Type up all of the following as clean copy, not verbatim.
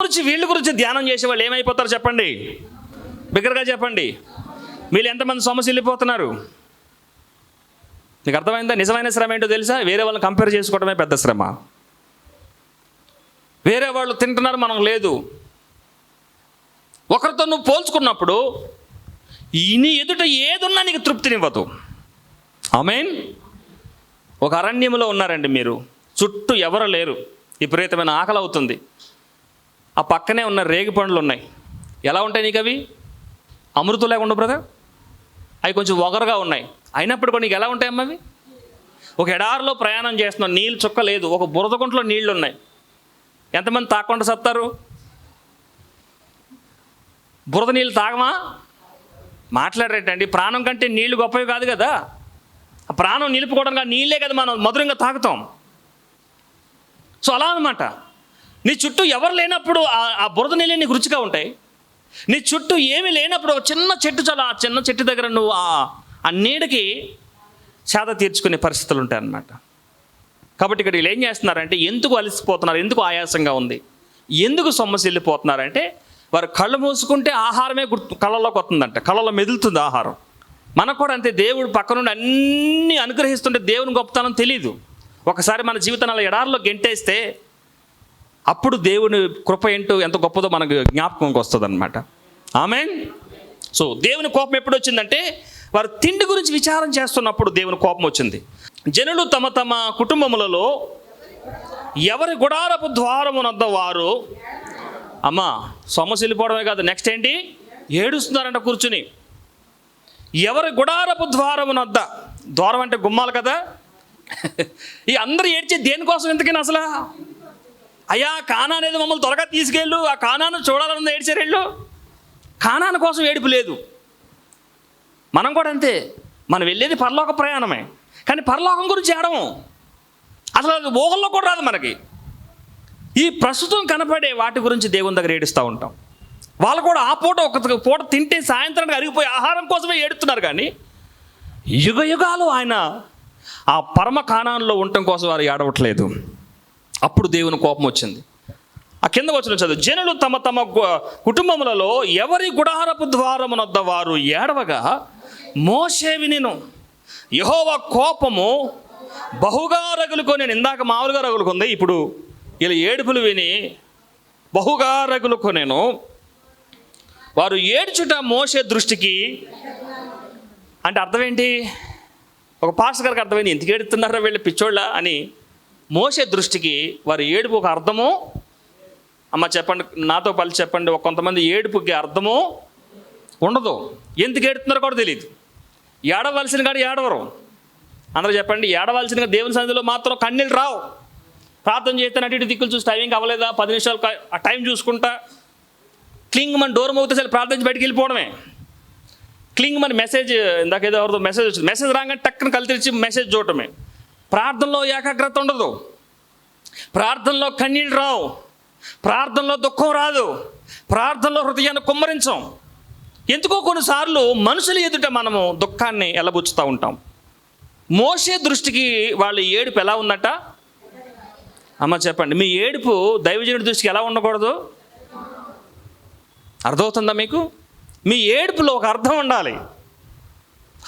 వీళ్ళ గురించి ధ్యానం చేసే వాళ్ళు ఏమైపోతారు చెప్పండి, బిగ్గరగా చెప్పండి. వీళ్ళు ఎంతమంది సమస్యలు వెళ్ళిపోతున్నారు? నీకు అర్థమైందా? నిజమైన శ్రమ ఏంటో తెలుసా? వేరే వాళ్ళని కంపేర్ చేసుకోవడమే పెద్ద శ్రమ. వేరే వాళ్ళు తింటున్నారు, మనం లేదు. ఒకరితో నువ్వు పోల్చుకున్నప్పుడు నీ ఎదుట ఏదున్నా నీకు తృప్తినివ్వదు. ఆమేన్. ఒక అరణ్యంలో ఉన్నారండి మీరు, చుట్టూ ఎవరు లేరు, విపరీతమైన ఆకలి అవుతుంది. ఆ పక్కనే ఉన్న రేగి పండ్లు ఉన్నాయి. ఎలా ఉంటాయి నీకు అవి? అమృతం లేకుండా బ్రదర్, అవి కొంచెం ఒగరుగా ఉన్నాయి. అయినప్పుడు కూడా నీకు ఎలా ఉంటాయమ్మా అవి? ఒక ఎడారిలో ప్రయాణం చేస్తున్నావు, నీళ్ళు చుక్క లేదు, ఒక బురద గుంటలో నీళ్లు ఉన్నాయి. ఎంతమంది తాగకుండా సత్తారు? బురద నీళ్ళు తాగమా? మాట్లాడరేటండి. ప్రాణం కంటే నీళ్లు గొప్పవి కాదు కదా. ఆ ప్రాణం నిలుపుకోవడానికి నీళ్ళే కదా మనం మధురంగా తాగుతాం. సో అలా అన్నమాట. నీ చుట్టూ ఎవరు లేనప్పుడు ఆ బురద నీళ్ళే నీకు రుచిగా ఉంటాయి. నీ చుట్టూ ఏమీ లేనప్పుడు ఒక చిన్న చెట్టు, చాలా ఆ చిన్న చెట్టు దగ్గర నువ్వు ఆ నీడకి సేద తీర్చుకునే పరిస్థితులు ఉంటాయి అన్నమాట. కాబట్టి ఇక్కడ వీళ్ళు ఏం చేస్తున్నారంటే, ఎందుకు అలసిపోతున్నారు, ఎందుకు ఆయాసంగా ఉంది, ఎందుకు సమస్య వెళ్ళిపోతున్నారంటే, వారు కళ్ళు మూసుకుంటే ఆహారమే కళ్ళలోకి వస్తుందంట, కళ్ళలో మెదులుతుంది ఆహారం. మనకు కూడా అంతే. దేవుడు పక్క నుండి అన్నీ అనుగ్రహిస్తుంటే దేవుని గొప్పతనం తెలీదు. ఒకసారి మన జీవితాన్ని ఎడారిలో గెంటేస్తే అప్పుడు దేవుని కృప ఏంటో ఎంత గొప్పదో మనకు జ్ఞాపకంకి వస్తుంది అనమాట. ఆమేన్. సో దేవుని కోపం ఎప్పుడు వచ్చిందంటే, వారు తిండి గురించి విచారం చేస్తున్నప్పుడు దేవుని కోపం వచ్చింది. జనులు తమ తమ కుటుంబములలో ఎవరి గుడారపు ద్వారమునొద్ద వారు, అమ్మా సమస్య వెళ్ళిపోవడమే కాదు, నెక్స్ట్ ఏంటి, ఏడుస్తున్నారంట కూర్చుని. ఎవరి గుడారపు ద్వారమునొద్ద, ద్వారం అంటే గుమ్మాలు కదా, ఈ అందరూ ఏడ్చే దేనికోసం ఎందుకని అసలు? అయ్యా కానా అనేది మమ్మల్ని త్వరగా తీసుకెళ్ళు, ఆ కానాను చూడాలన్నది ఏడ్చారు వీళ్ళు. కానాను కోసం ఏడుపు లేదు. మనం కూడా అంతే. మనం వెళ్ళేది పరలోక ప్రయాణమే, కానీ పరలోకం గురించి ఏడము. అసలు అది ఊహల్లో కూడా రాదు మనకి. ఈ ప్రస్తుతం కనపడే వాటి గురించి దేవుని దగ్గర ఏడుస్తూ ఉంటాం. వాళ్ళు కూడా ఆ పూట ఒక పూట తింటే సాయంత్రానికి అరిగిపోయి ఆహారం కోసమే ఏడుతున్నారు, కానీ యుగ యుగాలు ఆయన ఆ పరమ కానాన్లో ఉండటం కోసం వారు ఏడవట్లేదు. అప్పుడు దేవుని కోపం వచ్చింది. ఆ కింద వచ్చిన చదువు, జనులు తమ తమ కుటుంబములలో ఎవరి గుడారపు ద్వారమునొద్ద వారు ఏడవగా మోషే వినెను. యెహోవా కోపము బహుగా రగులుకొని, ఇందాక మామూలుగా రగులుకుంది, ఇప్పుడు ఇలా ఏడుపులు విని బహుగా రగులుకొనెను. వారు ఏడ్చుట మోషే దృష్టికి, అంటే అర్థం ఏంటి? ఒక పాస్టర్ గారికి అర్థమైంది, ఎందుకు ఏడుతున్నారా వీళ్ళు పిచ్చోళ్ళ అని. మోషే దృష్టికి వారి ఏడుపు ఒక అర్థము. అమ్మ చెప్పండి, నాతో పలిచి చెప్పండి. కొంతమంది ఏడుపుకి అర్థము ఉండదు, ఎందుకు ఏడుతున్నారో కూడా తెలియదు. ఏడవలసిన కాడ ఏడవరు. అందరూ చెప్పండి, ఏడవలసిన దేవుని సన్నిధిలో మాత్రం కన్నీళ్ళు రావు. ప్రార్థన చేస్తే అటు ఇటు దిక్కులు చూసి టైం అవ్వలేదా 10 నిమిషాలు ఆ టైం చూసుకుంటా క్లింగ్ మన డోర్ మోగితే సరే ప్రార్థించి బయటికి వెళ్ళిపోవడమే. క్లింగ్ మన మెసేజ్, ఇందాక ఏదో ఎవరితో మెసేజ్ వచ్చింది, మెసేజ్ రాగానే టక్కున కళ్ళు తెరిచి మెసేజ్ చూడటమే. ప్రార్థనలో ఏకాగ్రత ఉండదు, ప్రార్థనలో కన్నీళ్ళు రావు, ప్రార్థనలో దుఃఖం రాదు, ప్రార్థనలో హృదయాన్ని కుమ్మరించాం. ఎందుకో కొన్నిసార్లు మనుషుల ఎదుట మనము దుఃఖాన్ని ఎలబుచ్చుతూ ఉంటాం. మోషే దృష్టికి వాళ్ళ ఏడుపు ఎలా ఉందట? అమ్మ చెప్పండి, మీ ఏడుపు దైవజనుడి దృష్టికి ఎలా ఉండకూడదు? అర్థమవుతుందా మీకు? మీ ఏడుపులో ఒక అర్థం ఉండాలి.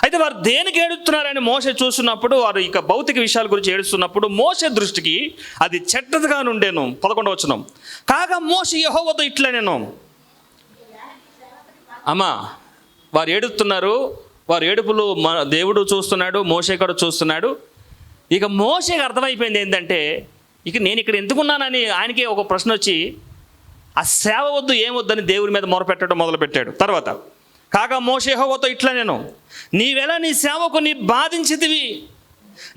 అయితే వారు దేనికి ఏడుస్తున్నారని మోషే చూస్తున్నప్పుడు, వారు ఇక భౌతిక విషయాల గురించి ఏడుస్తున్నప్పుడు మోషే దృష్టికి అది చెడ్డదిగా నుండేను. 11వ వచనం, కాగా మోషే యెహోవాతో ఇట్లా నేను, అమ్మా వారు ఏడుస్తున్నారు, వారు ఏడుపులు దేవుడు చూస్తున్నాడు, మోషే కూడా చూస్తున్నాడు. ఇక మోషేకి అర్థమైపోయింది ఏంటంటే, ఇక నేను ఇక్కడ ఎందుకున్నానని ఆయనకే ఒక ప్రశ్న వచ్చి ఆ సేవ వద్దు ఏమొద్దని దేవుడి మీద మొరపెట్టడం మొదలుపెట్టాడు. తర్వాత కాగా మోషే యెహోవాతో ఇట్లా నేను, నీవెలా నీ సేవకుని బాధించితివి,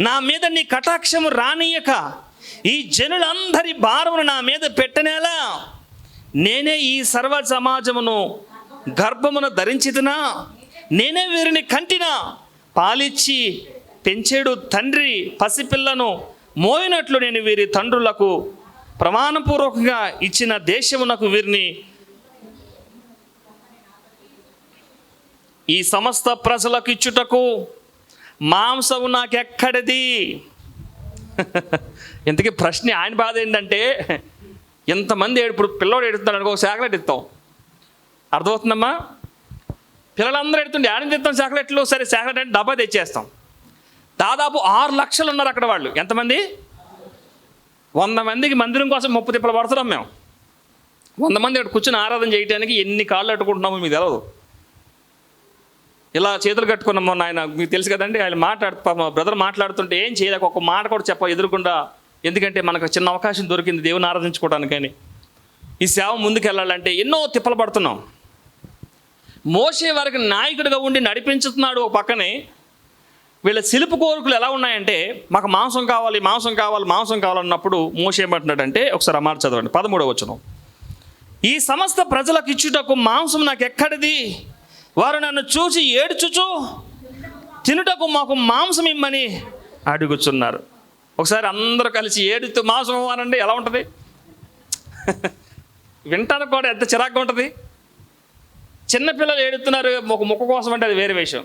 నా మీద నీ కటాక్షము రానియక ఈ జనులందరి భారమును నా మీద పెట్టనేలా, నేనే ఈ సర్వ సమాజమును గర్భమును ధరించితినా, నేనే వీరిని కంటినా, పాలిచ్చి పెంచేడు తండ్రి పసిపిల్లను మోయినట్లు నేను వీరి తండ్రులకు ప్రమాణపూర్వకంగా ఇచ్చిన దేశమునకు వీరిని ఈ సమస్త ప్రజలకు ఇచ్చుటకు మాంసము నాకెక్కడిది. ఇంతకీ ప్రశ్న ఆయన బాధ ఏంటంటే, ఎంతమంది ఇప్పుడు పిల్లోడు ఎడుతున్నాడు అనుకో, ఒక చాక్లెట్ ఇస్తాం. అర్థమవుతుందమ్మా? పిల్లలందరూ ఎడుతుండే ఆడింది ఇస్తాం చాక్లెట్లు. సరే చాక్లెట్ అంటే డబ్బా తెచ్చేస్తాం. దాదాపు 6 లక్షలు ఉన్నారు అక్కడ వాళ్ళు. ఎంతమంది? 100 మందికి మందిరం కోసం 30 తిప్పలు పడుతున్నాం మేము. 100 మంది అక్కడ కూర్చొని ఆరాధన చేయడానికి ఎన్ని కాళ్ళు అట్టుకుంటున్నామో మీకు తెలవదు. ఇలా చేతులు కట్టుకున్నాం. మొన్న ఆయన మీకు తెలుసు కదండి, ఆయన బ్రదర్ మాట్లాడుతుంటే ఏం చేయలేక ఒక మాట కూడా ఎదురుకుండా, ఎందుకంటే మనకు చిన్న అవకాశం దొరికింది దేవుని ఆరాధించుకోవడానికని. ఈ సేవ ముందుకు వెళ్ళాలంటే ఎన్నో తిప్పలు పడుతున్నాం. మోషే వారికి నాయకుడిగా ఉండి నడిపించుతున్నాడు ఒక పక్కనే. వీళ్ళ సిలుపు కోరికలు ఎలా ఉన్నాయంటే, మాకు మాంసం కావాలి, మాంసం కావాలి, మాంసం కావాలన్నప్పుడు మోషే ఏమంటున్నాడంటే, ఒకసారి అమ్మాట చదవండి 13వ వచనం. ఈ సమస్త ప్రజలకు ఇచ్చుటకు మాంసం నాకు ఎక్కడిది? వారు నన్ను చూసి ఏడ్చుచు తినుటకు మాకు మాంసం ఇమ్మని అడుగుచున్నారు. ఒకసారి అందరూ కలిసి ఏడుతూ మాంసం అనండి, ఎలా ఉంటుంది? వింటానికి కూడా ఎంత చిరాకుగా ఉంటుంది. చిన్నపిల్లలు ఏడుతున్నారు ఒక ముక్క కోసం అంటే అది వేరే విషయం.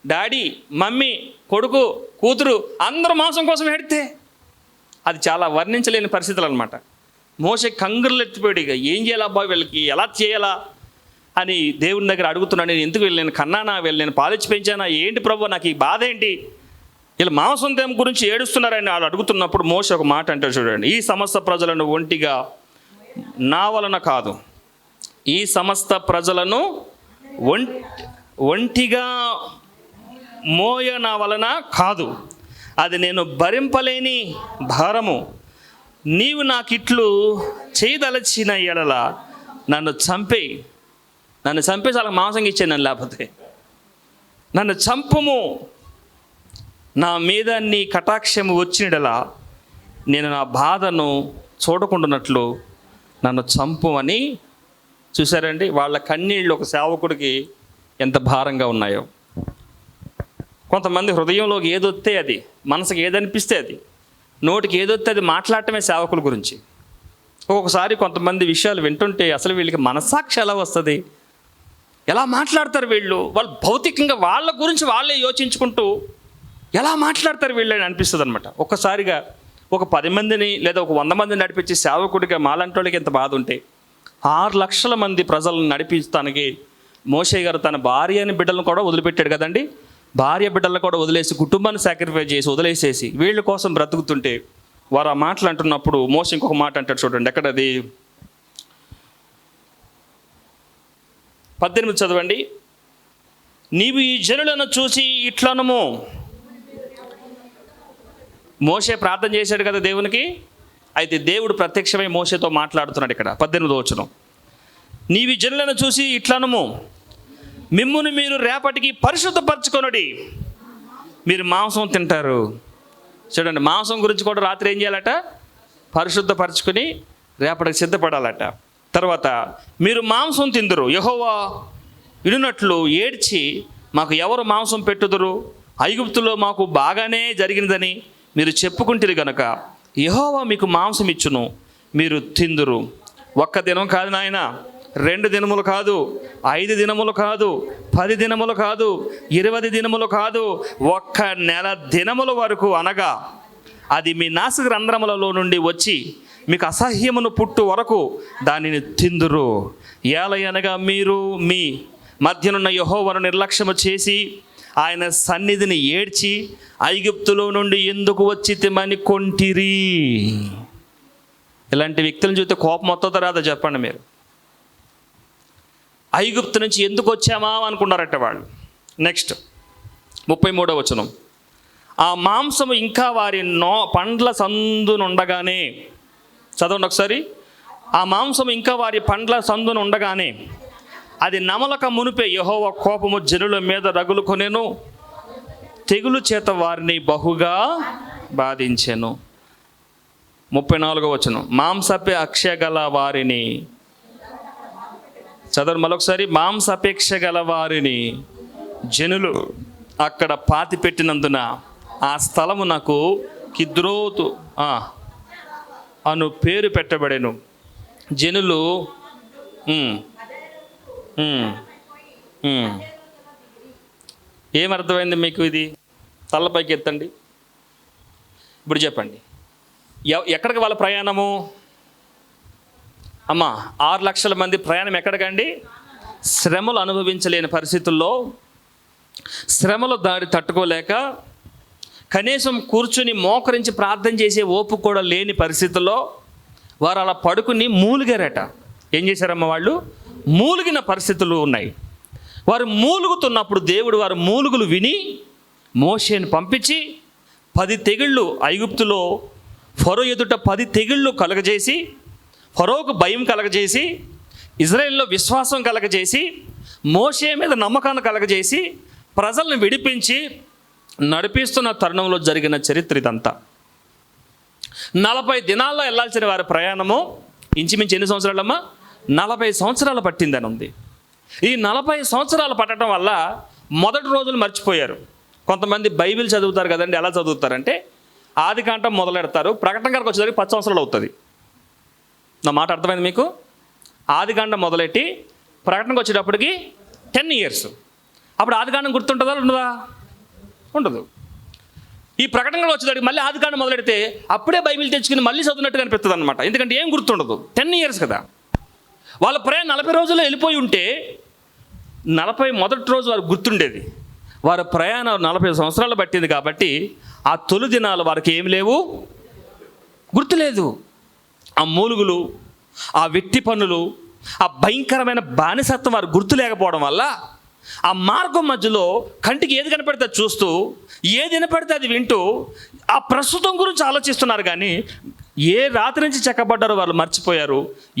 డాడీ, మమ్మీ, కొడుకు, కూతురు అందరూ మాంసం కోసం ఏడితే అది చాలా వర్ణించలేని పరిస్థితులు అనమాట. మోషే కంగుర్లు ఎత్తిపోయాడు. ఇక ఏం చేయాలా అబ్బాయి, వీళ్ళకి ఎలా చేయాలా అని దేవుని దగ్గర అడుగుతున్నాను. నేను ఎందుకు వీళ్ళు నేను కన్నానా, వీళ్ళు నేను పాలిచ్చి పెంచానా, ఏంటి ప్రభు నాకు ఈ బాధ ఏంటి, వీళ్ళు మాంసం గురించి ఏడుస్తున్నారని వాళ్ళు అడుగుతున్నప్పుడు మోషే ఒక మాట అంటాడు చూడండి. ఈ సమస్త ప్రజలను ఒంటిగా నా వలన కాదు, ఈ సమస్త ప్రజలను ఒంటిగా మోయ నా వలన కాదు, అది నేను భరింపలేని భారము. నీవు నాకిట్లు చేయదలచిన ఎడల నన్ను చంపేయి, నన్ను చంపేసి వాళ్ళకి మాంసం ఇచ్చాను. నన్ను లేకపోతే నన్ను చంపుము, నా మీద నీ కటాక్షము వచ్చినడలా నేను నా బాధను చూడకుండానట్లు నన్ను చంపు అని. చూసారండి, వాళ్ళ కన్నీళ్ళు ఒక సేవకుడికి ఎంత భారంగా ఉన్నాయో. కొంతమంది హృదయంలోకి ఏదొస్తే అది, మనసుకి ఏదనిపిస్తే అది, నోటికి ఏదొస్తే అది మాట్లాడటమే సేవకుల గురించి. ఒక్కొక్కసారి కొంతమంది విషయాలు వింటుంటే అసలు వీళ్ళకి మనస్సాక్షి ఎలా వస్తుంది, ఎలా మాట్లాడతారు వీళ్ళు, వాళ్ళు భౌతికంగా వాళ్ళ గురించి వాళ్ళే యోచించుకుంటూ ఎలా మాట్లాడతారు వీళ్ళు అని అనిపిస్తుంది అనమాట. ఒక్కసారిగా ఒక 10 మందిని లేదా ఒక 100 మందిని నడిపించే సేవకుడిగా మాలాంటి వాళ్ళకి ఎంత బాధ ఉంటే, 6 లక్షల మంది ప్రజలను నడిపించడానికి మోషే గారు తన భార్యని బిడ్డలను కూడా వదిలిపెట్టాడు కదండి. భార్య బిడ్డలను కూడా వదిలేసి, కుటుంబాన్ని సాక్రిఫైస్ చేసి వదిలేసేసి వీళ్ళ కోసం బ్రతుకుతుంటే వారు ఆ మాటలు అంటున్నప్పుడు మోషే ఇంకొక మాట అంటాడు చూడండి. ఎక్కడది? 18 చదవండి. నీవు ఈ జనులను చూసి ఇట్లనము. మోషే ప్రార్థన చేశాడు కదా దేవునికి. అయితే దేవుడు ప్రత్యక్షమై మోషేతో మాట్లాడుతున్నాడు ఇక్కడ 18వ వచనం. నీవి జనులను చూసి ఇట్లనము, మిమ్మును మీరు రేపటికి పరిశుద్ధపరచుకొనుడి, మీరు మాంసం తింటారు. చూడండి, మాంసం గురించి కూడా రాత్రి ఏం చేయాలట? పరిశుద్ధపరచుకొని రేపటికి సిద్ధపడాలట. తర్వాత మీరు మాంసం తిందురు, యెహోవా ఇడునట్లు ఏడ్చి మాకు ఎవరు మాంసం పెట్టుదురు, ఐగుప్తులో మాకు బాగానే జరిగినదని మీరు చెప్పుకుంటారు గనక యెహోవా మీకు మాంసం ఇచ్చును, మీరు తిందురు. 1 దినం కాదు నాయన, 2 దినములు కాదు, 5 దినములు కాదు, 10 దినములు కాదు, 20 దినములు కాదు, 1 నెల దినముల వరకు, అనగా అది మీ నాసిక రంధ్రములలో నుండి వచ్చి మీకు అసహ్యమును పుట్టు వరకు దానిని తిందురు. ఏలయనగా మీరు మీ మధ్యనున్న యెహోవాను నిర్లక్ష్యము చేసి ఆయన సన్నిధిని ఏడ్చి ఐగుప్తులో నుండి ఎందుకు వచ్చి తిమని కొంటిరి. ఇలాంటి వ్యక్తులను చూస్తే కోపం వస్తుందో రాదో చెప్పండి మీరు. ఐగుప్తు నుంచి ఎందుకు వచ్చామా అనుకున్నారట వాళ్ళు. నెక్స్ట్ 33వ వచనం. ఆ మాంసము ఇంకా వారి పండ్ల సందునుండగానే, చదవండి ఒకసారి. ఆ మాంసము ఇంకా వారి పండ్ల సందును ఉండగానే అది నమలక మునిపే యెహోవా కోపము జనుల మీద రగులుకొనెను, తెగులు చేత వారిని బహుగా బాధించెను. 34వ వచనం. మాంసాపేక్ష గల వారిని, చదవండి మరొకసారి. మాంసాపేక్ష గల వారిని జనులు అక్కడ పాతి పెట్టినందున ఆ స్థలము నాకు కిద్రోతు అను పేరు పెట్టబడెను. జనులు ఏమర్థమైంది మీకు? ఇది తలపైకి ఎత్తండి. ఇప్పుడు చెప్పండి, ఎక్కడికి వాళ్ళ ప్రయాణము? అమ్మా 6 లక్షల మంది ప్రయాణం ఎక్కడికండి? శ్రమలు అనుభవించలేని పరిస్థితుల్లో, శ్రమల దాడి తట్టుకోలేక కనీసం కూర్చుని మోకరించి ప్రార్థన చేసే ఓపిక కూడా లేని పరిస్థితుల్లో వారు అలా పడుకుని మూలిగారట. ఏం చేశారమ్మ? వాళ్ళు మూలిగిన పరిస్థితులు ఉన్నాయి. వారు మూలుగుతున్నప్పుడు దేవుడు వారు మూలుగులు విని మోషేని పంపించి 10 తెగుళ్ళు ఐగుప్తులో ఫరో ఎదుట 10 తెగుళ్ళు కలగజేసి, ఫరోకు భయం కలగజేసి, ఇజ్రాయెల్లో విశ్వాసం కలగజేసి, మోషే మీద నమ్మకాన్ని కలగజేసి ప్రజలను విడిపించి నడిపిస్తున్న తరుణంలో జరిగిన చరిత్ర ఇదంతా. 40 దినాల్లో వెళ్ళాల్సిన వారి ప్రయాణము ఇంచుమించు ఎన్ని సంవత్సరాలమ్మా? 40 సంవత్సరాలు పట్టిందని ఉంది. ఈ 40 సంవత్సరాలు పట్టడం వల్ల మొదటి రోజులు మర్చిపోయారు. కొంతమంది బైబిల్ చదువుతారు కదండి. ఎలా చదువుతారంటే ఆదికాండం మొదలెడతారు, ప్రకటన గారికి వచ్చేసరికి 10 సంవత్సరాలు అవుతుంది. నా మాట అర్థమైంది మీకు? ఆదికాండం మొదలెట్టి ప్రకటనకు వచ్చేటప్పటికి 10 ఇయర్స్. అప్పుడు ఆదికాండం గుర్తుంటుందా? ఉండదా? ఉండదు. ఈ ప్రకటనలో వచ్చేటప్పటికి మళ్ళీ ఆదికాండం మొదలెడితే అప్పుడే బైబిల్ తెచ్చుకుని మళ్ళీ చదివినట్టుగా అనిపిస్తుంది అనమాట. ఎందుకంటే ఏం గుర్తుండదు, 10 ఇయర్స్ కదా. వాళ్ళ ప్రయాణం 40 రోజుల్లో వెళ్ళిపోయి ఉంటే 40 మొదటి రోజు వారికి గుర్తుండేది. వారి ప్రయాణం 40 సంవత్సరాలు పట్టింది కాబట్టి ఆ తొలి దినాలు వారికి ఏమి లేవు, గుర్తులేదు. ఆ మూలుగులు, ఆ వెట్టి పనులు, ఆ భయంకరమైన బానిసత్వం వారు గుర్తు లేకపోవడం వల్ల ఆ మార్గం మధ్యలో కంటికి ఏది కనపడితే చూస్తూ, ఏది వినపడితే అది వింటూ ఆ ప్రస్తుతం గురించి ఆలోచిస్తున్నారు. కానీ ఏ రాత్రి నుంచి చెక్కబడ్డారో వారు మర్చిపోయారు,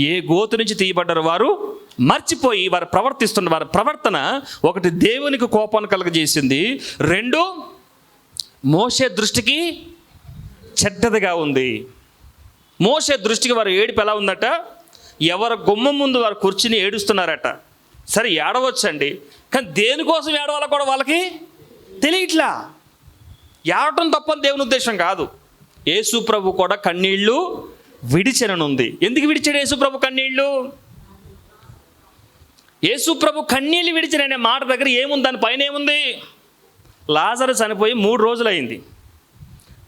ఏ గోతు నుంచి తీయబడ్డారో వారు మర్చిపోయి వారు ప్రవర్తిస్తున్న వారి ప్రవర్తన ఒకటి దేవునికి కోపాన్ని కలుగజేసింది, 2 మోషే దృష్టికి చెడ్డదిగా ఉంది. మోషే దృష్టికి వారు ఏడుపు ఎలా ఉందట? ఎవరి గుమ్మం ముందు వారు కూర్చుని ఏడుస్తున్నారట. సరే ఏడవచ్చండి, కానీ దేనికోసం ఏడవాలో కూడా వాళ్ళకి తెలియట్లా. ఏడటం తప్పని దేవుని ఉద్దేశం కాదు. యేసు ప్రభు కూడా కన్నీళ్లు విడిచెననుంది. ఎందుకు విడిచాడు యేసు ప్రభు కన్నీళ్లు? యేసు ప్రభు కన్నీళ్ళు విడిచిననే మాట దగ్గర ఏముంది? దాని పైన ఏముంది? లాజరు చనిపోయి 3 రోజులైంది.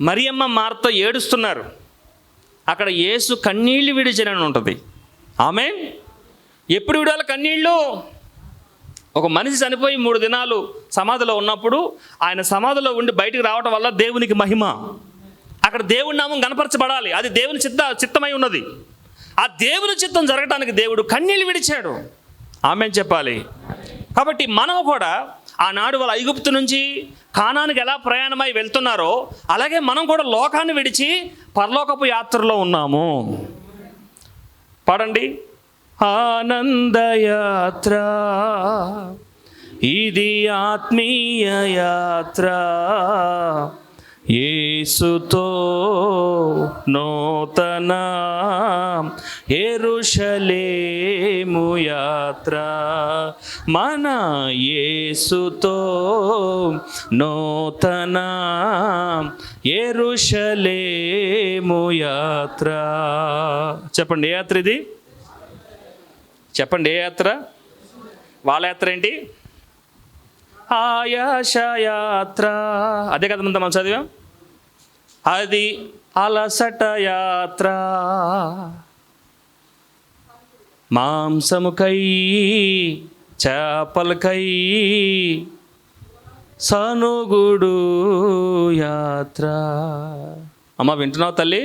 మరియమ్మ మార్త ఏడుస్తున్నారు. అక్కడ యేసు కన్నీళ్ళు విడిచినని ఉంటుంది. ఆమేన్. ఎప్పుడు విడాలి కన్నీళ్ళు? ఒక మనిషి చనిపోయి 3 దినాలు సమాధిలో ఉన్నప్పుడు ఆయన సమాధిలో ఉండి బయటికి రావడం వల్ల దేవునికి మహిమ. అక్కడ దేవుని నామం కనపరచబడాలి. అది దేవుని చిత్తమై ఉన్నది. ఆ దేవుని చిత్తం జరగడానికి దేవుడు కన్నీళ్ళు విడిచాడు. ఆమేన్ చెప్పాలి. కాబట్టి మనం కూడా ఆనాడు వాళ్ళ ఐగుప్తు నుంచి కానానికి ఎలా ప్రయాణమై వెళ్తున్నారో అలాగే మనం కూడా లోకాన్ని విడిచి పరలోకపు యాత్రలో ఉన్నాము. పాడండి. ఆనందయాత్ర ఇది ఆత్మీయ యాత్ర, యేసుతో నూతన యెరూషలేము యాత్ర, మన యేసుతో నూతన యెరూషలేము యాత్ర. చెప్పండి, ఏ యాత్ర ఇది? చెప్పండి, ఏ యాత్ర? వాళ్ళ యాత్ర ఏంటి? ఆయాస యాత్ర. అదే కదా మనం చదివాం. అది అలసట యాత్ర, మాంసముకై చేపలకై సనుగుడు యాత్ర. అమ్మ వింటున్నావు తల్లి?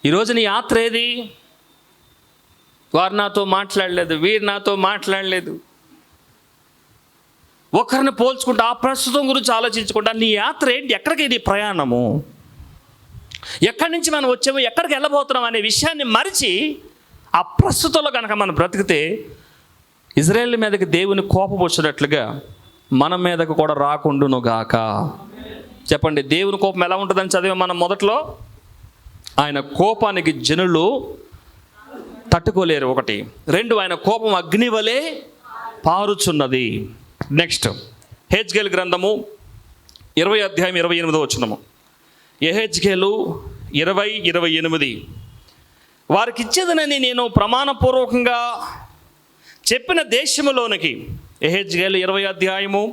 ఈరోజు నీ యాత్ర ఏది? వారు నాతో మాట్లాడలేదు, వీరు నాతో మాట్లాడలేదు, ఒకరిని పోల్చుకుంటా ఆ ప్రస్తుతం గురించి ఆలోచించుకుంటా నీ యాత్ర ఏంటి? ఎక్కడికి నీ ప్రయాణము? ఎక్కడి నుంచి మనం వచ్చాము, ఎక్కడికి వెళ్ళబోతున్నాం అనే విషయాన్ని మరిచి ఆ ప్రస్తుతంలో కనుక మనం బ్రతికితే ఇజ్రాయేల్ మీదకి దేవుని కోపం వచ్చినట్లుగా మన మీదకు కూడా రాకుండును గాక. చెప్పండి, దేవుని కోపం ఎలా ఉంటుందని చదివాం మనం మొదట్లో. ఆయన కోపానికి జనులు తట్టుకోలేరు, 1. 2 ఆయన కోపం అగ్ని వలె పారుచున్నది. నెక్స్ట్ యెహెజ్కేలు గ్రంథము 20 అధ్యాయం 28వ వచనము. యెహెజ్కేలు 20:28. వారికి ఇచ్చేదనని నేను ప్రమాణపూర్వకంగా చెప్పిన దేశములోనికి. యెహెజ్కేలు 20 అధ్యాయము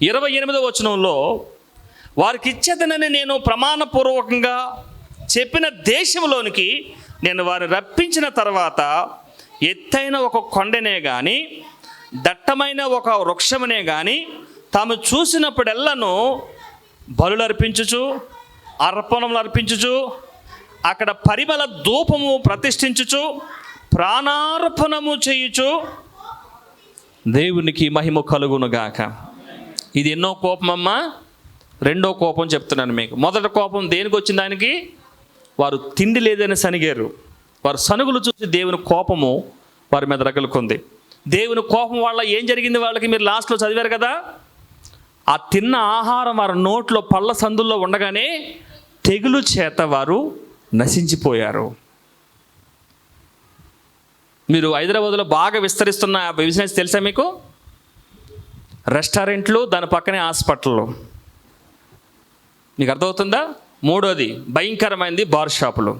28వ వచనంలో వారికి ఇచ్చేదనని నేను ప్రమాణపూర్వకంగా చెప్పిన దేశంలోనికి నేను వారిని రప్పించిన తర్వాత ఎత్తైన ఒక కొండనే కానీ దట్టమైన ఒక వృక్షమునే కానీ తాము చూసినప్పుడెల్లను బలులు అర్పించుచు అర్పణములు అర్పించుచు అక్కడ పరిమళ ధూపము ప్రతిష్ఠించుచు ప్రాణార్పణము చేయుచు దేవునికి మహిమ కలుగునుగాక. ఇది ఎన్నో కోపమమ్మా? రెండో కోపం చెప్తున్నాను మీకు. మొదటి కోపం దేనికి వచ్చింది? ఆయనకి వారు తిండి లేదని సనిగారు. వారు సనుగులు చూసి దేవుని కోపము వారి మీద రగులుకుంది. దేవుని కోపం వల్ల ఏం జరిగింది వాళ్ళకి? మీరు లాస్ట్లో చదివారు కదా. ఆ తిన్న ఆహారం వారి నోట్లో పళ్ళ సందుల్లో ఉండగానే తెగులు చేత వారు నశించిపోయారు. మీరు హైదరాబాద్లో బాగా విస్తరిస్తున్న బిజినెస్ తెలుసా మీకు? రెస్టారెంట్లు, దాని పక్కనే హాస్పిటళ్ళు. మీకు అర్థమవుతుందా? మూడోది భయంకరమైనది బార్ షాపులు.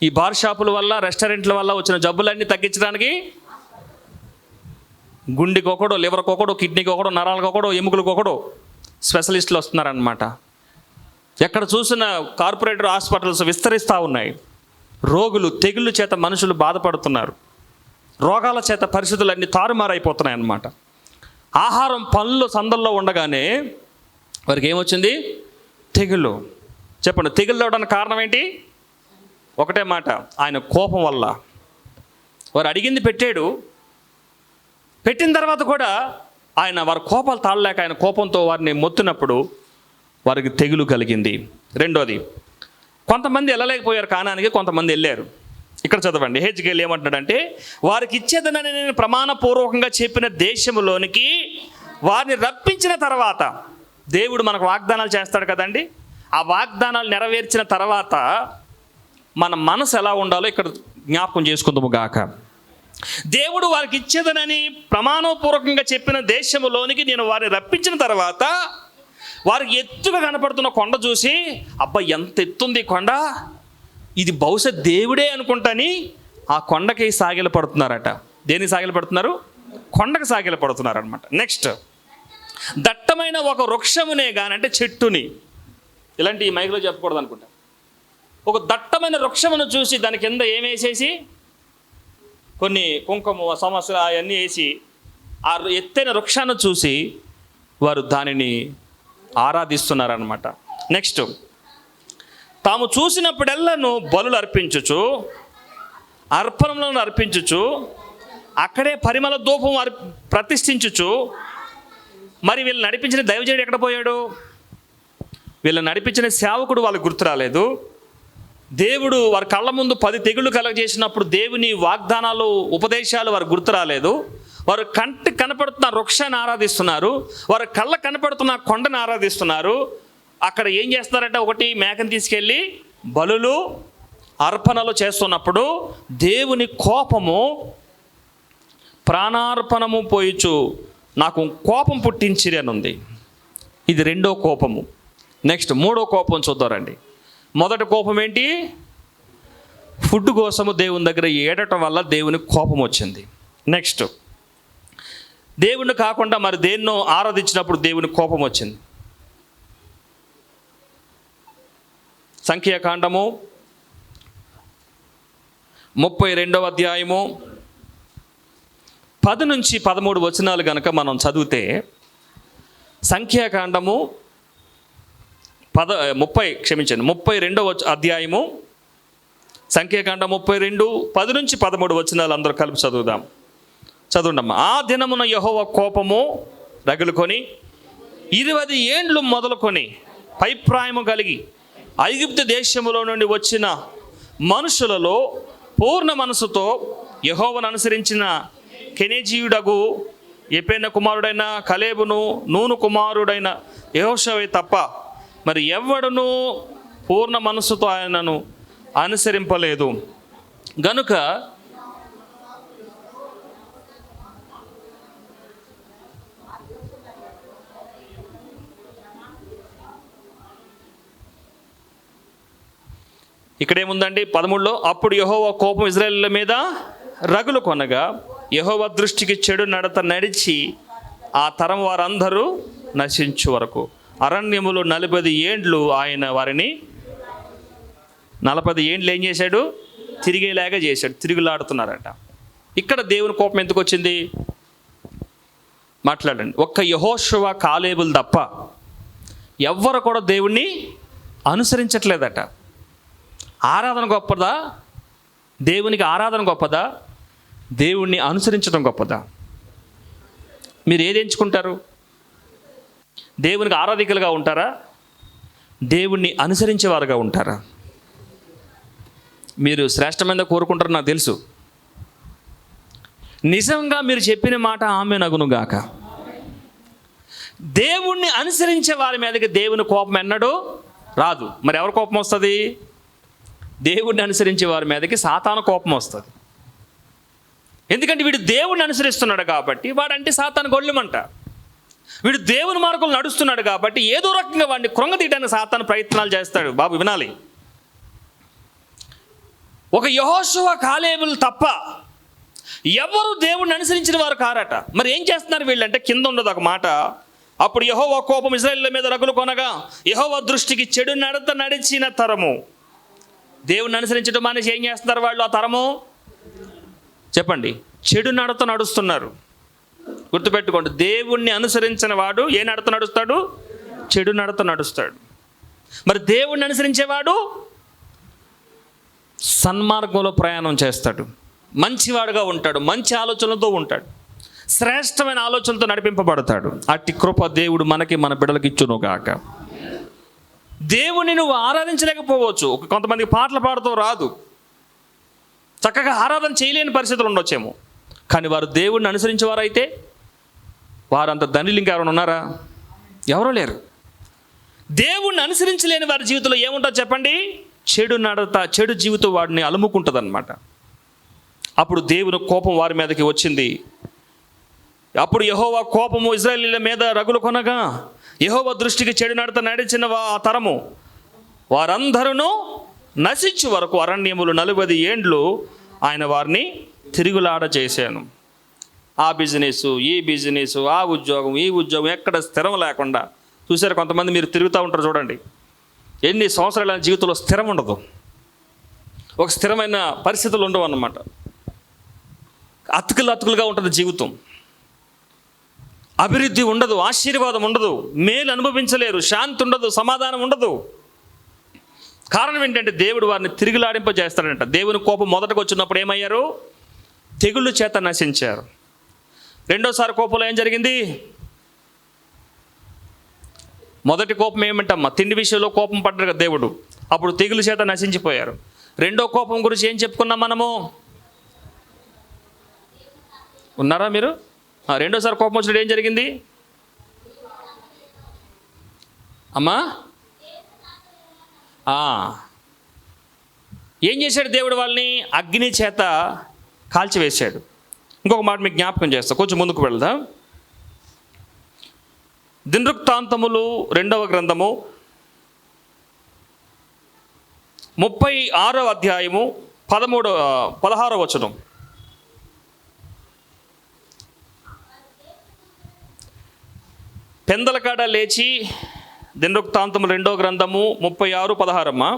ఈ బార్ షాపుల వల్ల, రెస్టారెంట్ల వల్ల వచ్చిన జబ్బులన్నీ తగ్గించడానికి గుండెకి ఒకడు, లివర్కి ఒకడు, కిడ్నీకి ఒకడు, నరాలకు ఒకడు, ఎముకలకు ఒకడు స్పెషలిస్టులు వస్తున్నారనమాట. ఎక్కడ చూసిన కార్పొరేటర్ హాస్పిటల్స్ విస్తరిస్తూ ఉన్నాయి. రోగులు, తెగుళ్ళు చేత మనుషులు బాధపడుతున్నారు. రోగాల చేత పరిస్థితులన్నీ తారుమారైపోతున్నాయి అన్నమాట. ఆహారం పనులు సందల్లో ఉండగానే వారికి ఏమొచ్చింది? తెగులు. చెప్పండి, తెగులు అవడానికి కారణం ఏంటి? ఒకటే మాట, ఆయన కోపం వల్ల. వారు అడిగింది పెట్టాడు. పెట్టిన తర్వాత కూడా ఆయన వారి కోపాలు తాళలేక ఆయన కోపంతో వారిని మొత్తినప్పుడు వారికి తెగులు కలిగింది. రెండోది, కొంతమంది వెళ్ళలేకపోయారు కానానికి, కొంతమంది వెళ్ళారు. ఇక్కడ చదవండి, హెచ్కేల్ ఏమంటున్నాడంటే, వారికి ఇచ్చేదనని నేను ప్రమాణపూర్వకంగా చెప్పిన దేశంలోనికి వారిని రప్పించిన తర్వాత, దేవుడు మనకు వాగ్దానాలు చేస్తాడు కదండి, ఆ వాగ్దానాలు నెరవేర్చిన తర్వాత మన మనసు ఎలా ఉండాలో ఇక్కడ జ్ఞాపకం చేసుకుందాము గాక. దేవుడు వారికి ఇచ్చేదనని ప్రమాణపూర్వకంగా చెప్పిన దేశంలోనికి నేను వారిని రప్పించిన తర్వాత వారికి ఎత్తుగా కనపడుతున్న కొండ చూసి, అబ్బా ఎంత ఎత్తుంది కొండ, ఇది బహుశా దేవుడే అనుకుంటాని ఆ కొండకి సాగిల పడుతున్నారట. దేనికి సాగిల పడుతున్నారు? కొండకి సాగిల పడుతున్నారు అనమాట. నెక్స్ట్, దట్టమైన ఒక వృక్షమునే కానీ, అంటే చెట్టుని, ఇలాంటి ఈ మైక్లో చెప్పకూడదు అనుకుంటా, ఒక దట్టమైన వృక్షమును చూసి దాని కింద ఏమేసేసి కొన్ని కుంకుమ సమస్యలు అవన్నీ వేసి ఆ ఎత్తైన వృక్షాన్ని చూసి వారు దానిని ఆరాధిస్తున్నారన్నమాట. నెక్స్ట్, తాము చూసినప్పుడెల్లను బలులు అర్పించుచు అర్పణలను అర్పించుచు అక్కడే పరిమళ ధూపం ప్రతిష్ఠించుచు. మరి వీళ్ళు నడిపించిన దైవజనుడు ఎక్కడ పోయాడు? వీళ్ళు నడిపించిన సేవకుడు వాళ్ళకి గుర్తు రాలేదు. దేవుడు వారి కళ్ళ ముందు 10 తెగుళ్ళు కలగజేసినప్పుడు దేవుని వాగ్దానాలు, ఉపదేశాలు వారు గుర్తు రాలేదు. వారు కంటికి కనపడుతున్న వృక్షాన్ని ఆరాధిస్తున్నారు, వారు కళ్ళ కనపడుతున్న కొండను ఆరాధిస్తున్నారు. అక్కడ ఏం చేస్తున్నారంటే, ఒకటి మేకను తీసుకెళ్ళి బలులు అర్పణలు చేస్తున్నప్పుడు దేవుని కోపము, ప్రాణార్పణము పోయిచు నాకు కోపం పుట్టించిరి అని ఉంది. ఇది రెండో కోపము. నెక్స్ట్, మూడో కోపం చూద్దారండి. మొదటి కోపం ఏంటి? ఫుడ్ కోసము దేవుని దగ్గర ఏడటం వల్ల దేవుని కోపం వచ్చింది. నెక్స్ట్, దేవుణ్ణి కాకుండా మరి దేన్నో ఆరాధించినప్పుడు దేవుని కోపం వచ్చింది. సంఖ్యాకాండము 32వ అధ్యాయము 10 నుంచి 13 వచనాలు కనుక మనం చదివితే, సంఖ్యాకాండము 32వ అధ్యాయము, సంఖ్యాకాండం 32 10 నుంచి 13 వచనాలు అందరూ కలిపి చదువుదాం. చదువుండమ్మా. ఆ దినమున యెహోవా కోపము రగులుకొని 20 ఏండ్లు మొదలుకొని పైప్రాయము కలిగి ఐగుప్తు దేశములో నుండి వచ్చిన మనుషులలో పూర్ణ మనసుతో యెహోవాను అనుసరించిన కెనెజీయుడగు ఎపెన్న కుమారుడైన కలేబును, నూను కుమారుడైన యెహోషువే తప్ప మరి ఎవడును పూర్ణ మనసుతో ఆయనను అనుసరింపలేదు. గనుక ఇక్కడేముందండి 13లో, అప్పుడు యెహోవా కోపం ఇశ్రాయేలుల మీద రగులు కొనగా యెహోవా దృష్టికి చెడు నడత నడిచి ఆ తరం వారందరూ నశించు వరకు అరణ్యములు 40 ఏండ్లు ఆయన వారిని 40 ఏండ్లు ఏం చేశాడు? తిరిగేలాగా చేశాడు. తిరుగులాడుతున్నారట. ఇక్కడ దేవుని కోపం ఎందుకు వచ్చింది? మాట్లాడండి. ఒక్క యెహోషువ, కాలేబులు తప్ప ఎవ్వరు కూడా దేవుణ్ణి అనుసరించట్లేదట. ఆరాధన గొప్పదా? దేవునికి ఆరాధన గొప్పదా? దేవుణ్ణి అనుసరించడం గొప్పదా? మీరు ఏది ఎంచుకుంటారు? దేవునికి ఆరాధికులుగా ఉంటారా? దేవుణ్ణి అనుసరించేవారుగా ఉంటారా? మీరు శ్రేష్టమైన కోరుకుంటారు నాకు తెలుసు. నిజంగా మీరు చెప్పిన మాట ఆమేనగునుగాక. దేవుణ్ణి అనుసరించే వారి మీదకి దేవుని కోపం ఎన్నడూ రాదు. మరి ఎవరి కోపం వస్తుంది? దేవుణ్ణి అనుసరించే వారి మీదకి సాతాను కోపం వస్తుంది. ఎందుకంటే వీడు దేవుణ్ణి అనుసరిస్తున్నాడు కాబట్టి వాడంటే సాతాను గొళ్ళమంట. వీడు దేవుని మార్గంలో నడుస్తున్నాడు కాబట్టి ఏదో రకంగా వాడిని కృంగతీయడానికి సాతాను ప్రయత్నాలు చేస్తాడు. బాబు వినాలి. ఒక యెహోషువ, కాలేబులు తప్ప ఎవరు దేవుణ్ణి అనుసరించిన వారు కారట. మరి ఏం చేస్తున్నారు వీళ్ళంటే, కింద ఉండదు ఒక మాట, అప్పుడు యెహోవా కోపం ఇశ్రాయేలు మీద రగులు కొనగా యెహోవా దృష్టికి చెడు నడత నడిచిన తరము. దేవుణ్ణి అనుసరించడం అనేసి ఏం చేస్తున్నారు వాళ్ళు? ఆ తరము చెప్పండి, చెడు నడత నడుస్తున్నారు. గుర్తుపెట్టుకోండి, దేవుణ్ణి అనుసరించిన వాడు ఏ నడత నడుస్తాడు? చెడు నడత నడుస్తాడు. మరి దేవుణ్ణి అనుసరించేవాడు సన్మార్గంలో ప్రయాణం చేస్తాడు, మంచివాడుగా ఉంటాడు, మంచి ఆలోచనలతో ఉంటాడు, శ్రేష్టమైన ఆలోచనలతో నడిపింపబడతాడు. అట్టి కృప దేవుడు మనకి, మన బిడ్డలకి ఇచ్చును గాక. దేవుని నువ్వు ఆరాధించలేకపోవచ్చు. కొంతమందికి పాటలు పాడుతూ రాదు, చక్కగా ఆరాధన చేయలేని పరిస్థితులు ఉండొచ్చేమో. కానీ వారు దేవుడిని అనుసరించేవారైతే వారంత ధనిలు ఇంకెవరైనా ఉన్నారా? ఎవరూ లేరు. దేవుణ్ణి అనుసరించలేని వారి జీవితంలో ఏముంటుందో చెప్పండి? చెడు నడత, చెడు జీవితం వాడిని అలుముకుంటుంది అన్నమాట. అప్పుడు దేవుని కోపం వారి మీదకి వచ్చింది. అప్పుడు యెహోవా కోపము ఇశ్రాయేలీయుల మీద రగులు కొనగా యెహోవా దృష్టికి చెడు నడత నడిచిన ఆ తరము వారందరూ నశించు వరకు అరణ్యములు 40 ఏండ్లు ఆయన వారిని తిరుగులాడ చేశాను. ఆ బిజినెస్, ఈ బిజినెస్, ఆ ఉద్యోగం, ఈ ఉద్యోగం, ఎక్కడ స్థిరం లేకుండా. చూసారు కొంతమంది, మీరు తిరుగుతూ ఉంటారు చూడండి, ఎన్ని సంవత్సరాల జీవితంలో స్థిరం ఉండదు, ఒక స్థిరమైన పరిస్థితులు ఉండవు అన్నమాట. అతుకులుగా ఉంటుంది జీవితం. అభివృద్ధి ఉండదు, ఆశీర్వాదం ఉండదు, మేలు అనుభవించలేరు, శాంతి ఉండదు, సమాధానం ఉండదు. కారణం ఏంటంటే దేవుడు వారిని తిరుగులాడింపజేస్తాడంట. దేవుని కోపం మొదటకు వచ్చినప్పుడు ఏమయ్యారు? తెగుళ్ళు చేత నశించారు. రెండోసారి కోపంలో ఏం జరిగింది? మొదటి కోపం ఏమంటమ్మా? తిండి విషయంలో కోపం పడ్డారు కదా దేవుడు, అప్పుడు తెగులు చేత నశించిపోయారు. రెండో కోపం గురించి ఏం చెప్పుకున్నాం మనము? ఉన్నారా మీరు? రెండోసారి కోపం వచ్చినప్పుడు ఏం జరిగింది అమ్మా? ఏం చేశాడు దేవుడు? వాళ్ళని అగ్ని చేత కాల్చివేశాడు. ఇంకొక మాట మీకు జ్ఞాపకం చేస్తా, కొంచెం ముందుకు వెళ్దాం. దినవృత్తాంతములు 2వ గ్రంథము 36వ అధ్యాయము 16వ వచనం. పెందలకాడ లేచి, దినవృత్తాంతములు 2వ గ్రంథము 36:16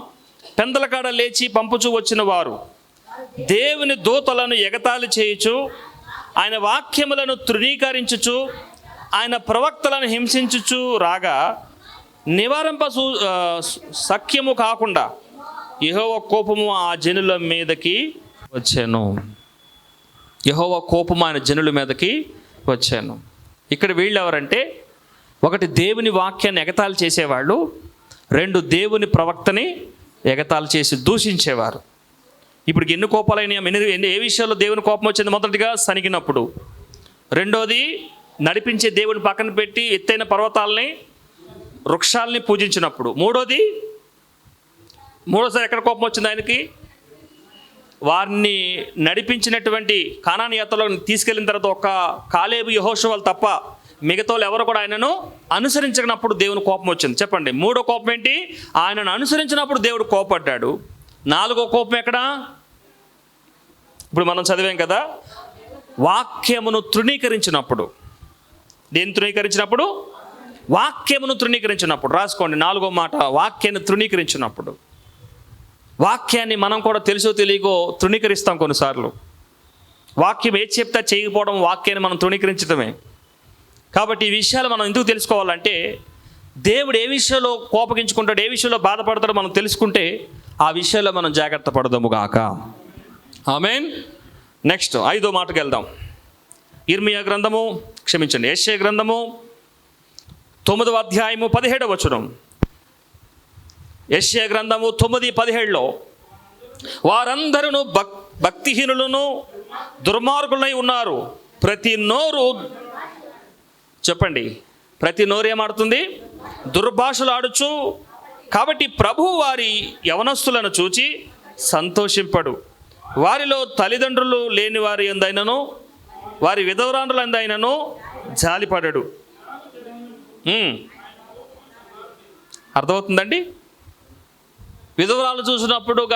పెందలకాడ లేచి పంపుచూ వచ్చిన వారు దేవుని దూతలను ఎగతాళి చేయుచు, ఆయన వాక్యములను తృణీకరించుచు, ఆయన ప్రవక్తలను హింసించుచు రాగా నివారింప సఖ్యము కాకుండా యెహోవా కోపము ఆ జనుల మీదకి వచ్చాను. యెహోవా కోపము ఆయన జనుల మీదకి వచ్చాను. ఇక్కడ వీళ్ళు ఎవరంటే, ఒకటి దేవుని వాక్యాన్ని ఎగతాళి చేసేవాళ్ళు, 2 దేవుని ప్రవక్తని ఎగతాళి చేసి దూషించేవారు. ఇప్పుడు ఎన్ని కోపాలైనా, ఏ విషయాల్లో దేవుని కోపం వచ్చింది? మొదటిగా సనిగినప్పుడు, రెండోది నడిపించే దేవుని పక్కన పెట్టి ఎత్తైన పర్వతాలని, వృక్షాలని పూజించినప్పుడు, మూడోసారి ఎక్కడ కోపం వచ్చింది ఆయనకి? వారిని నడిపించినటువంటి కానాను యాత్రలో తీసుకెళ్ళిన తర్వాత ఒక కాలేబు, యెహోషువలు తప్ప మిగతా వాళ్ళు ఎవరు కూడా ఆయనను అనుసరించినప్పుడు దేవుని కోపం వచ్చింది. చెప్పండి, మూడో కోపం ఏంటి? ఆయనను అనుసరించినప్పుడు దేవుడు కోపడ్డాడు. 4వ కోపం ఎక్కడ? ఇప్పుడు మనం చదివాం కదా, వాక్యమును తృణీకరించినప్పుడు. దేన్ని తృణీకరించినప్పుడు? వాక్యమును తృణీకరించినప్పుడు. రాసుకోండి 4వ మాట, వాక్యాన్ని తృణీకరించినప్పుడు. వాక్యాన్ని మనం కూడా తెలుసో తెలియకో తృణీకరిస్తాం కొన్నిసార్లు. వాక్యం ఏది చెప్తా చేయకపోవడం వాక్యాన్ని మనం తృణీకరించడమే. కాబట్టి ఈ విషయాలు మనం ఎందుకు తెలుసుకోవాలంటే, దేవుడు ఏ విషయంలో కోపగించుకుంటాడు, ఏ విషయంలో బాధపడతాడో మనం తెలుసుకుంటే ఆ విషయాల్లో మనం జాగ్రత్త పడదాము గాక. ఆమేన్. నెక్స్ట్ 5వ మాటకు వెళ్దాం. యెషయా గ్రంథము 9వ అధ్యాయము 17వ వచనం. యెషయా గ్రంథము 9:17లో వారందరూ భక్తిహీనులను దుర్మార్గులై ఉన్నారు. ప్రతి నోరు చెప్పండి, ప్రతి నోరు ఏమాడుతుంది? దుర్భాషలు ఆడుచు. కాబట్టి ప్రభు వారి యవనస్తులను చూచి సంతోషింపడు. వారిలో తల్లిదండ్రులు లేని వారి ఎందైనను వారి విధవరాండ్రుల ఎందైనను జాలిపడడు. అర్థమవుతుందండి? విధవరాలు చూసినప్పుడు